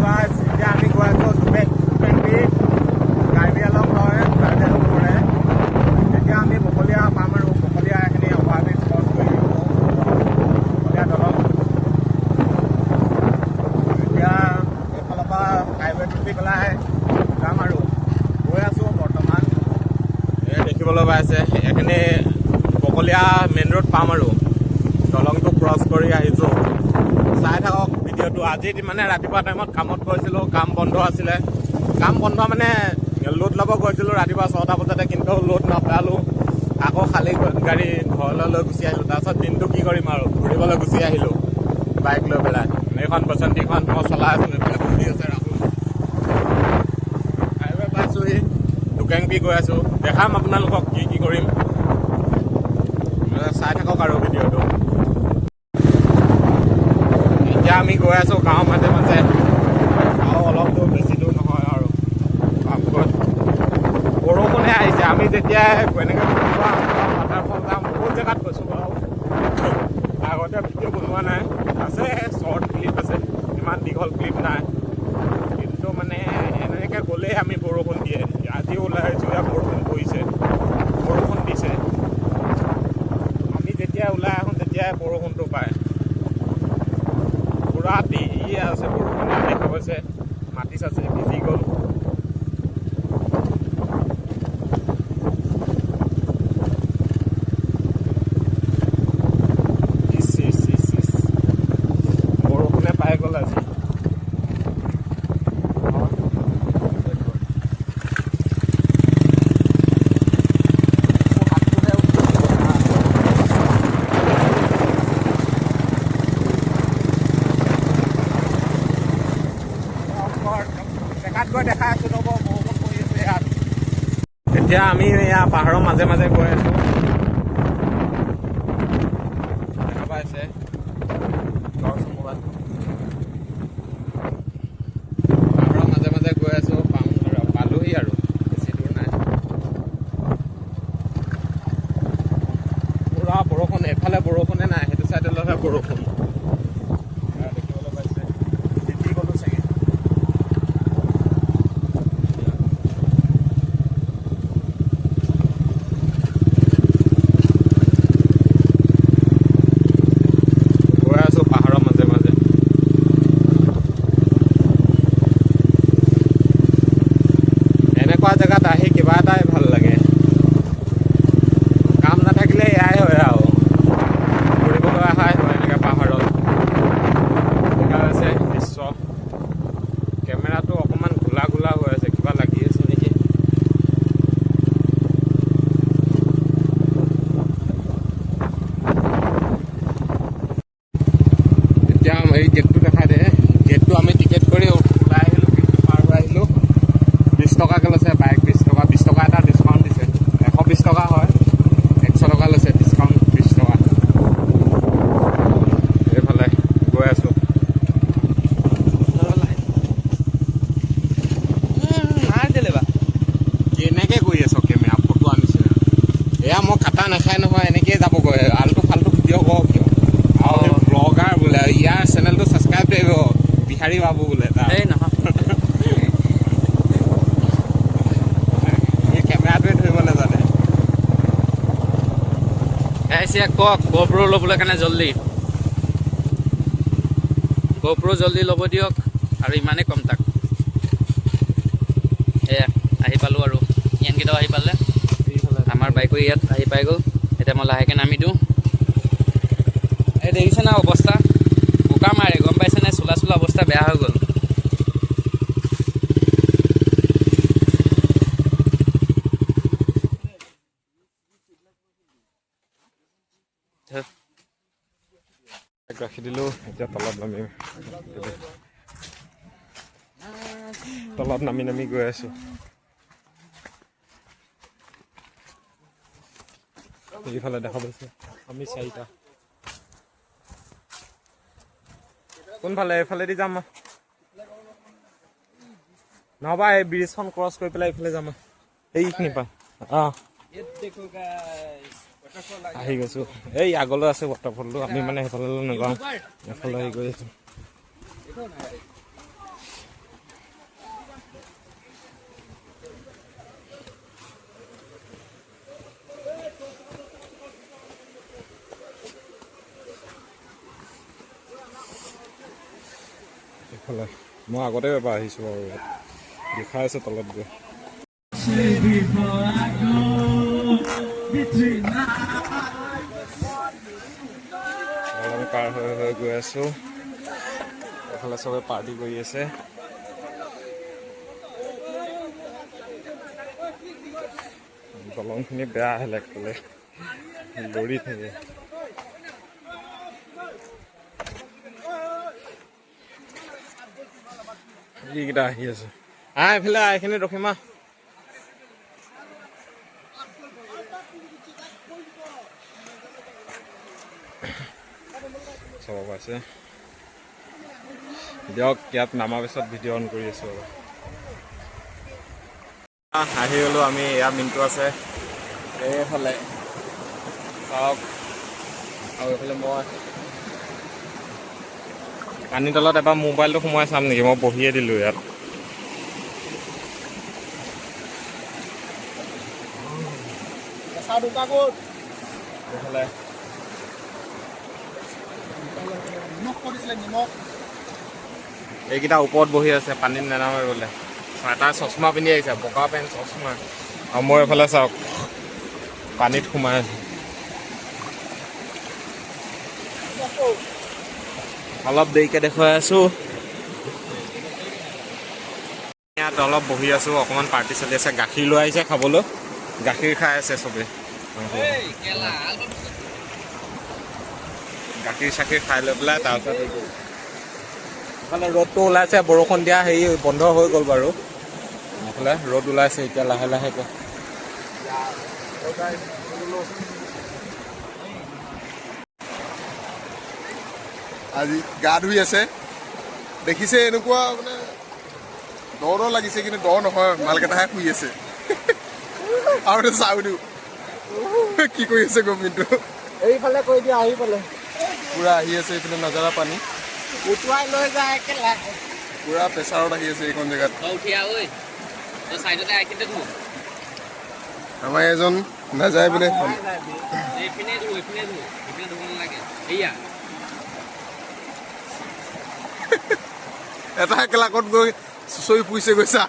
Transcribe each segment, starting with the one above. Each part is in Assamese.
guys, এতিয়া আমি গৈ আছো দুপেংপি কাৰ্বি আলং হয়, কাৰ্বি আলং পৰে। এতিয়া আমি বকলীয়া পাম আৰু বকলীয়া এইখিনি অভাৰব্ৰিজ ক্ৰছ কৰি বকলীয়া দলং। এতিয়া এইফালৰ পৰা হাইৱে টুপি পেলাই যাম আৰু গৈ আছো বৰ্তমান। দেখিবলৈ পাইছে এইখিনি বকলীয়া মেইন ৰোড পাম আৰু দলংটো ক্ৰছ কৰি আহিছোঁ। চাই থাকক ভিডিঅ'টো। আজি মানে ৰাতিপুৱা টাইমত কামত গৈছিলোঁ, কাম বন্ধ আছিলে। কাম বন্ধ মানে লোড ল'ব গৈছিলোঁ ৰাতিপুৱা 6টা বজাতে, কিন্তু লোড নাপালোঁ। আকৌ খালী গাড়ী ঘৰলৈ লৈ গুচি আহিলোঁ। তাৰপিছত দিনটো কি কৰিম আৰু ঘূৰিবলৈ গুচি আহিলোঁ বাইক লৈ পেলাই। এইখন বসন্তীখন মই চলাই আছোঁ, এইফালে ঘূৰি আছে ৰাহুল। হাইৱে পাইছোঁহি, দুপেংপি গৈ আছোঁ। দেখাম আপোনালোকক কি কি কৰিম, চাই থাকক আৰু ভিডিঅ'টো। এতিয়া আমি গৈ আছোঁ গাঁৱৰ মাজে মাজে, গাঁও অলপ দূৰ, বেছি দূৰ নহয় আৰু পামগৈ। বৰষুণে আহিছে। আমি যেতিয়া এনেকৈ ৱাটাৰফল যাম বহুত জেগাত গৈছোঁ বাৰু, আগতে ভিডিঅ' বনোৱা নাই। আছে শ্বৰ্ট ক্লিপ আছে, ইমান দীঘল ক্লিপ নাই। কিন্তু মানে এনেকৈ গ'লেই আমি বৰষুণ দিয়ে। আজিও ওলাই আহিছোঁ, ইয়াত বৰষুণ পৰিছে, বৰষুণ দিছে। আমি যেতিয়া ওলাই আহোঁ তেতিয়াই বৰষুণটো পায়। পুৰা দিয়ে আছে বৰষুণ। দেখা গৈছে মাটি চাচি ভিজি গ'ল। বৰষুণে পাই গ'ল আজি। দেখাই আছোঁ ৰ'ব, বৰষুণ পৰি আছে ইয়াত। এতিয়া আমি এয়া পাহাৰৰ মাজে মাজে গৈ আছোঁ, দেখা পাইছে পাহাৰৰ মাজে মাজে গৈ আছোঁ। পালোহি আৰু বেছি দূৰ নাই। পুৰা বৰষুণ, এইফালে বৰষুণে নাই, সেইটো চাইডলৈহে বৰষুণ। দেখিবলৈ পাইছে জিতি গ'লো চাগে। এনেকুৱা জেগাত আহি কিবা এটাই ভাল লাগে। কাম নাথাকিলে এয়াই হয় আৰু ফুৰিবলৈ অহাই হয় এনেকৈ পাহাৰত। দেখা আছে দৃশ্য। কেমেৰাটো অকণমান ঘোলা ঘোলা হৈ আছে, কিবা লাগি আছে নেকি। এতিয়া এই গেটটো দেখাই দে। গেটটো আমি টিকেট কৰি ওলাই আহিলোঁ, গেটটো পাৰ হৈ আহিলোঁ। 20 টকাকৈ লৈছে বাইক, 20 টকা। 20 টকা এটা ডিছকাউণ্ট দিছে। 120 টকা হয়, 100 টকা লৈছে ডিছকাউণ্ট, 20 টকা। এইফালে গৈ আছোঁ। কেনেকৈ গৈ আছ কেমেৰা ফটো আনিছে। এয়া মই কাটা নাখায় নহয়, এনেকৈয়ে যাবগৈ। আল্টু ফাল্টু ভিডিঅ' কওঁ কিয় আৰু সেই ব্লগাৰ বোলে। ইয়াৰ চেনেলটো ছাবস্ক্ৰাইব কৰিব, বিহাৰী বাবু বোলে তাৰ। এই নহয়, কেমেৰাটোৱে ধৰিব নাজানে। কওক GoPro ল'বলৈ কাৰণে জল্দি GoPro জল্দি ল'ব দিয়ক, আৰু ইমানেই কম তাক। এয়া আহি পালোঁ আৰু ইয়ানকেইটাও আহি পালে। আমাৰ বাইকো ইয়াত আহি পাই গ'ল। এতিয়া মই লাহেকৈ নামি দিওঁ। এই দেখিছে না অৱস্থা, বোকা মাৰে গম পাইছেনে। চোলা চোলা অৱস্থা বেয়া হৈ গ'ল। ৰাখি দিলোঁ। এতিয়া তলত নামিম, তলত নামি নামি গৈ আছোঁ। এইফালে দেখা পাইছে আমি 4টা। কোনফালে? এইফালেদি যাম নহবা এই ব্ৰিজখন ক্ৰছ কৰি পেলাই এইফালে যাম। এইখিনি পা আহি গৈছোঁ। এই আগলৈ আছে ৱাটাৰফলটো, আমি মানে সেইফালে নাযাওঁ, এইফালে আহি গৈ আছোঁ। এইফালে মই আগতে এবাৰ আহিছোঁ বাৰু দেখাই আছে তলত গৈ আমি পাৰ হৈ হৈ গৈ আছোঁ এইফালে চবে পাৰ্টি কৰি আছে দলংখিনি বেয়া আহিলে একফালে লৰি থাকে এইকেইটা আহি আছে এইফালে এইখিনি ৰখিমা চাব পাইছে দিয়ক ইয়াত নামাৰ পিছত ভিডিঅ' অন কৰি আছোঁ আৰু আহি গ'লোঁ আমি এয়া মিণ্টু আছে এইফালে চাওক আৰু এইফালে মই পানীৰ তলত এবাৰ মোবাইলটো সোমোৱাই চাম নেকি মই বহিয়ে দিলোঁ ইয়াত এইফালে এইকেইটা ওপৰত বহি আছে পানীত নেনামে বোলে এটা চশমা পিন্ধি আহিছে বগা পেণ্ট চশমা আৰু মই এইফালে চাওক পানীত সোমাই আছো অলপ দেৰিকৈ দেখুৱাই আছোঁ ইয়াত অলপ বহি আছোঁ অকণমান পাৰ্টি চলি আছে গাখীৰ লৈ আহিছে খাবলৈ গাখীৰ খাই আছে চবে গাখীৰ চাখীৰ খাই লৈ পেলাই তাৰপিছত এইফালে ৰ'দটো ওলাইছে বৰষুণ দিয়া হেৰি বন্ধ হৈ গ'ল বাৰু এইফালে ৰ'দ ওলাইছে এতিয়া লাহে লাহেকৈ আজি গা ধুই আছে দেখিছে এনেকুৱা মানে দ লাগিছে কিন্তু দ নহয় মালকেইটাহে শুই আছে আৰু এটা চাওঁ দিওঁ কি কৰি আছে গভমেণ্টটো এইফালে কৈ দিয়া আহি পালে পুৰা আহি আছে এইফালে নজৰা পানী উটুৱাই লৈ যায় পুৰা প্ৰেছাৰত আহি আছে এইখন জেগাত আমাৰ এজন নাযায় বোলে এটা একেলাকত গৈ চুঁচৰি ফুৰিছে গৈছা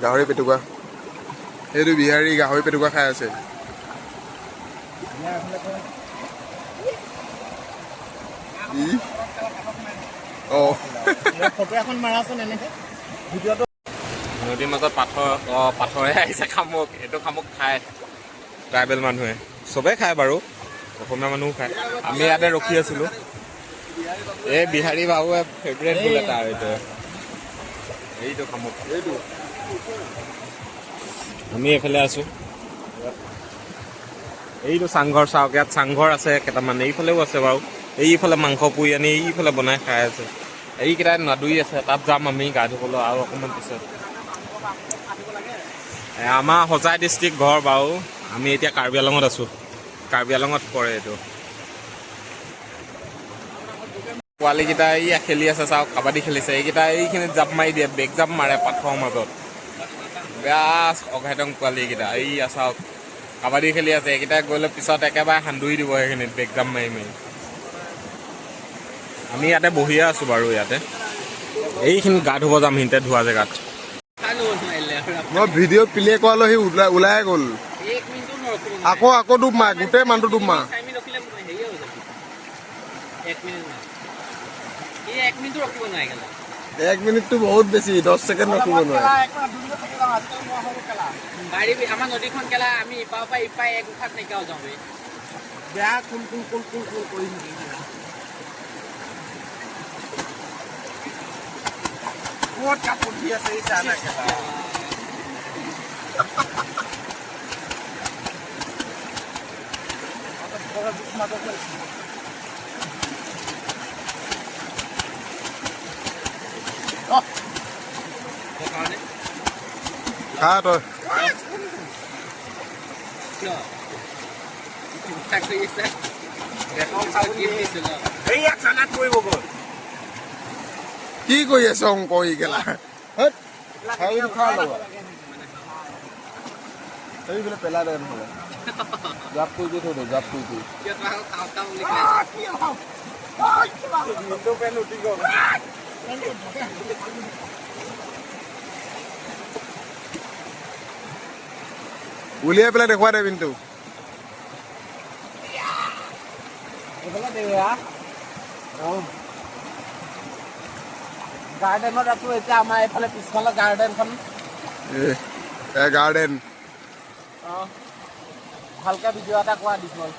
গাহৰি পেটুকা সেইটো বিহাৰী গাহৰি পেটুকা খাই আছে নদীৰ মাজত পাথৰে আহিছে খামুক এইটো খামুক খায় ট্ৰাইবেল মানুহে চবেই খায় বাৰু অসমীয়া মানুহো খায় আমি ইয়াতে ৰখি আছিলোঁ এই বিহাৰী বাবুৱে ফেভৰেট বোলে তাৰ এইটো খামুক আমি এইফালে আছোঁ এইটো চাংঘৰ চাওক ইয়াত চাংঘৰ আছে কেইটামান এইফালেও আছে বাৰু এইফালে মাংস পুৰি আনি এইফালে বনাই খাই আছে এইকেইটাই নাদুৰি আছে তাত যাম আমি গা ধুবলৈ আৰু অকণমান পিছত আমাৰ হোজাই ডিষ্ট্ৰিক্ট ঘৰ বাৰু আমি এতিয়া কাৰ্বি আংলঙত আছোঁ কাৰ্বি আংলঙত পৰে এইটো পোৱালীকেইটা এইয়া খেলি আছে চাওক কাবাডী খেলিছে এইকেইটা এইখিনিত জাপ মাৰি দিয়ে বেগ জাপ মাৰে পাথৰৰ মাজত বেয়া অঘাইটং পোৱালীকেইটা এইয়া চাওক কাবাডী খেলি আছে এইকেইটা গ'লে পিছত একেবাৰে সান্দুৰি দিব সেইখিনিত বেগ জাপ মাৰি মাৰি আমি ইয়াতে বহিয়ে আছোঁ বাৰু ইয়াতে এইখিনি গা ধুব যাম সিহঁতে ধোৱা জেগাত মই ভিডিঅ' প্লে কৰালৈ সি ওলাই গ'ল আকৌ ডুব মাৰ গোটেই মানুহটো ডুব মাৰ 1 মিনিটটো বহুত বেছি 10 ছেকেণ্ড ৰখিব নোৱাৰে আমাৰ নদীখন কেলা আমি ইপাৰ পৰা ইপাৰ এক উঠাত নাইকিয়াও যাওঁ বেয়া কুল কৰি ক'ত কাপোৰ দি আছে এই জানা খা তই চিন্তা কৰি আছে এই এক চানাত পৰিব গ'ল কি কৰি আছে অংক এইগেলা হেৰি খোৱা ল'ব এইবিলাক পেলাই দে নহ'লে জাপ কৰি থৈ দে জাপ কৰি উলিয়াই পেলাই দেখুৱাই দে পিনটো গাৰ্ডেনত আছো এতিয়া আমাৰ এইফালে পিছফালে গাৰ্ডেনখন গাৰ্ডেন ভালকে ভিডিঅ' এটা কোৱা দীঘল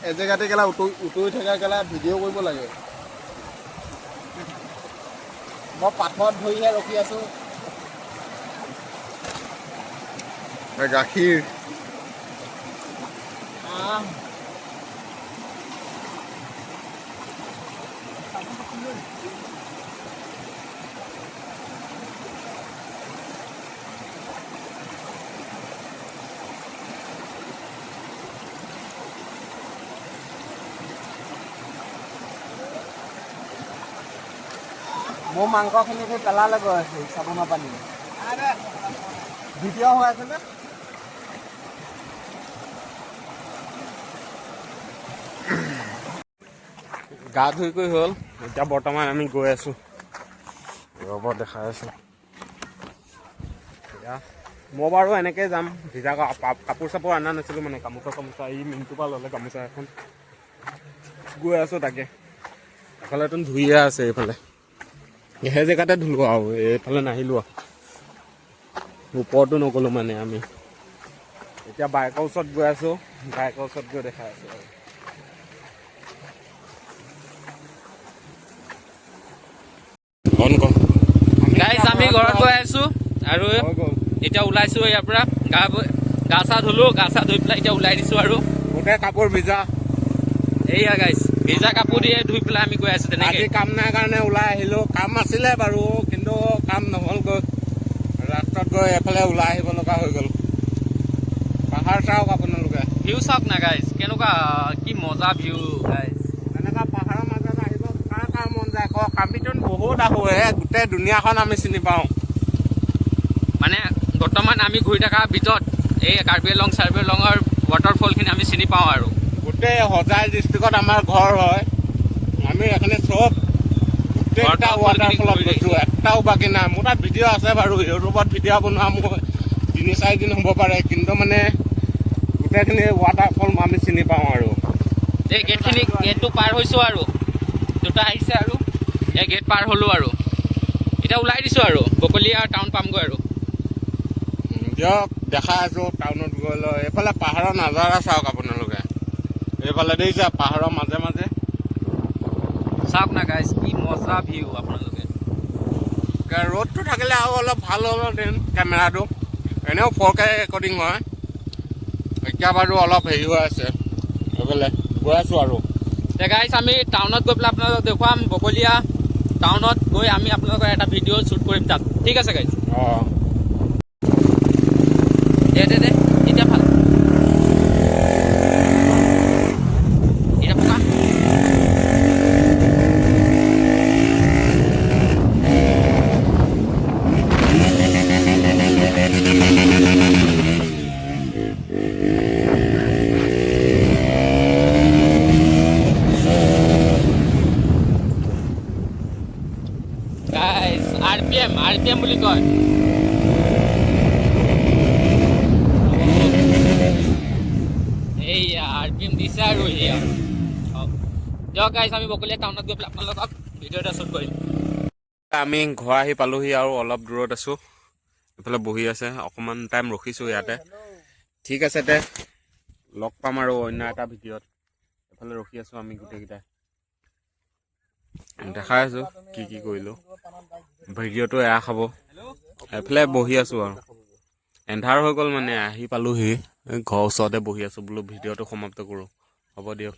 এজেগাতে কেলা উতৰি থকা কেলা ভিডিঅ' কৰিব লাগে মই পাথৰত ধৰিহে ৰখি আছো গাখীৰ মোৰ মাংসখিনি পেলালে গৈ আছে চাবোনৰ পানী ভিডিঅ' হৈ আছে নে গা ধুই কৰি হ'ল এতিয়া বৰ্তমান আমি গৈ আছো ৰ'ব দেখাই আছো এতিয়া মই বাৰু এনেকৈ যাম ভিজা কাপোৰ চাপোৰ অনা নাছিলোঁ মানে গামোচা এই মিনটোৰ পৰা ল'লে গামোচা এখন গৈ আছো তাকে এফালেতো ধুইয়ে আছে এইফালে সেই জেগাতে ধুলোঁ আৰু এইফালে নাহিলোঁ আৰু ওপৰতো নগ'লোঁ মানে আমি এতিয়া বাইকৰ ওচৰত গৈ আছোঁ বাইকৰ ওচৰত গৈ দেখাই আছোঁ আৰু গাইজ আমি ঘৰত গৈ আছো আৰু এতিয়া ওলাইছো ইয়াৰ পৰা গা চা ধুলো গা চা ধুই পেলাই এতিয়া ওলাই দিছো আৰু গোটেই কাপোৰ ভিজা এইয়া গাইজ ভিজা কাপোৰ দিয়ে ধুই পেলাই আমি গৈ আছো তেনেকে আজি কাম নাই কাৰণে ওলাই আহিলো কাম আছিলে বাৰু কিন্তু কাম নহ'লগৈ ৰাস্তাত গৈ এফালে ওলাই আহিব লগা হৈ গ'ল পাহাৰ চাওক আপোনালোকে ভিউ চাওক না গাইজ কেনেকুৱা কি মজা ভিউ গাইজ এনেকুৱা পাহাৰৰ মাজত আহিব কাৰ মন যায় কওক আমিতো বহুত আহোঁ গোটেই দুনিয়াখন আমি চিনি পাওঁ মানে বৰ্তমান আমি ঘূৰি থকা ভিতৰত এই কাৰ্বি আংলং চাৰ্বি আংলঙৰ ৱাটাৰফলখিনি আমি চিনি পাওঁ আৰু গোটেই হোজাই ডিষ্ট্ৰিক্টত আমাৰ ঘৰ হয় আমি এইখিনি চব গোটেইকেইটা ৱাটাৰফলত গৈছোঁ এটাও বাকী নাই মোৰ তাত ভিডিঅ' আছে বাৰু ইউটিউবত ভিডিঅ' বনোৱা মোৰ 3-4 দিন হ'ব পাৰে কিন্তু মানে গোটেইখিনি ৱাটাৰফল আমি চিনি পাওঁ আৰু এই গেটটো পাৰ হৈছোঁ আৰু দুটা আহিছে আৰু এই গেট পাৰ হ'লোঁ আৰু এতিয়া ওলাই দিছোঁ আৰু বকলীয়া টাউন পামগৈ আৰু দিয়ক দেখাই আছোঁ টাউনত গৈ লৈ এইফালে পাহাৰৰ নাজাৰা চাওক আপোনালোকে এইফালে দেখিছে পাহাৰৰ মাজে মাজে চাওক না গাইজ কি মজা ভিউ আপোনালোকে ৰ'দটো থাকিলে আৰু অলপ ভাল হ'লহেঁতেন কেমেৰাটো এনেও 4K ৰেকৰ্ডিং হয় এতিয়া বাৰু অলপ হেৰি হৈ আছে এইফালে গৈ আছোঁ আৰু গাইজ আমি টাউনত গৈ পেলাই আপোনালোকক দেখুৱাম বকলীয়া টাউনত গৈ আমি আপোনালোকৰ এটা ভিডিঅ' শ্বুট কৰিম তাত ঠিক আছে গাইজ অঁ দে এতিয়া ভাল এতিয়া পকা গাইজ RPM বুলি কয় এইয়া RPM দিছে আৰু এয়া দিয়ক গাইজ আমি বকলীয়া টাউনত গৈ পেলাই আপোনালোকক ভিডিঅ' এটা শ্বুট কৰিম আমি ঘৰ আহি পালোহি আৰু অলপ দূৰত আছোঁ এইফালে বহি আছে অকণমান টাইম ৰখিছোঁ ইয়াতে ঠিক আছে দে লগ পাম আৰু অন্য এটা ভিডিঅ'ত এইফালে ৰখি আছোঁ আমি গোটেইকেইটাই দেখাই আছোঁ কি কৰিলোঁ ভিডিঅ'টো এয়া খাব এইফালে বহি আছোঁ আৰু এন্ধাৰ হৈ গ'ল মানে আহি পালোহি ঘৰৰ ওচৰতে বহি আছোঁ বোলো ভিডিঅ'টো সমাপ্ত কৰোঁ হ'ব দিয়ক